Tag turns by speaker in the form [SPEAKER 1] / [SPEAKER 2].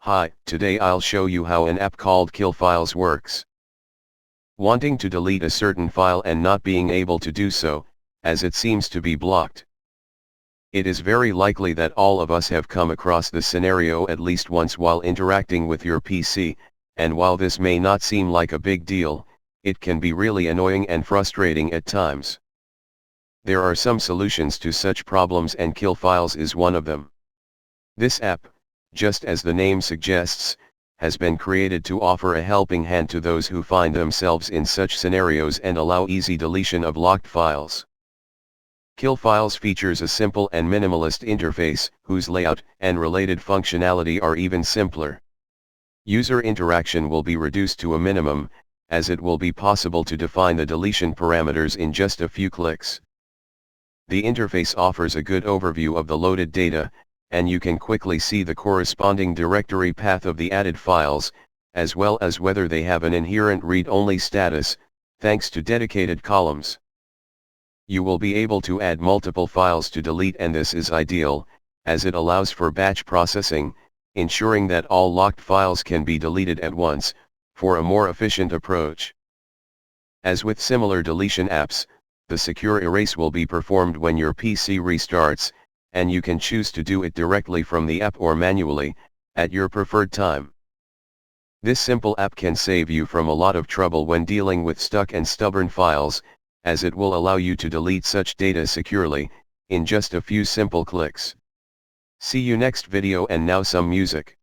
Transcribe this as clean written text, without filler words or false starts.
[SPEAKER 1] Hi, today I'll show you how an app called KillFiles works. Wanting to delete a certain file and not being able to do so, as it seems to be blocked. It is very likely that all of us have come across this scenario at least once while interacting with your PC, and while this may not seem like a big deal, it can be really annoying and frustrating at times. There are some solutions to such problems and KillFiles is one of them. This app, just as the name suggests, has been created to offer a helping hand to those who find themselves in such scenarios and allow easy deletion of locked files. KillFiles features a simple and minimalist interface, whose layout and related functionality are even simpler. User interaction will be reduced to a minimum, as it will be possible to define the deletion parameters in just a few clicks. The interface offers a good overview of the loaded data, and you can quickly see the corresponding directory path of the added files, as well as whether they have an inherent read-only status, thanks to dedicated columns. You will be able to add multiple files to delete, and this is ideal, as it allows for batch processing, ensuring that all locked files can be deleted at once, for a more efficient approach. As with similar deletion apps, the secure erase will be performed when your PC restarts, and you can choose to do it directly from the app or manually, at your preferred time. This simple app can save you from a lot of trouble when dealing with stuck and stubborn files, as it will allow you to delete such data securely, in just a few simple clicks. See you next video, and now some music.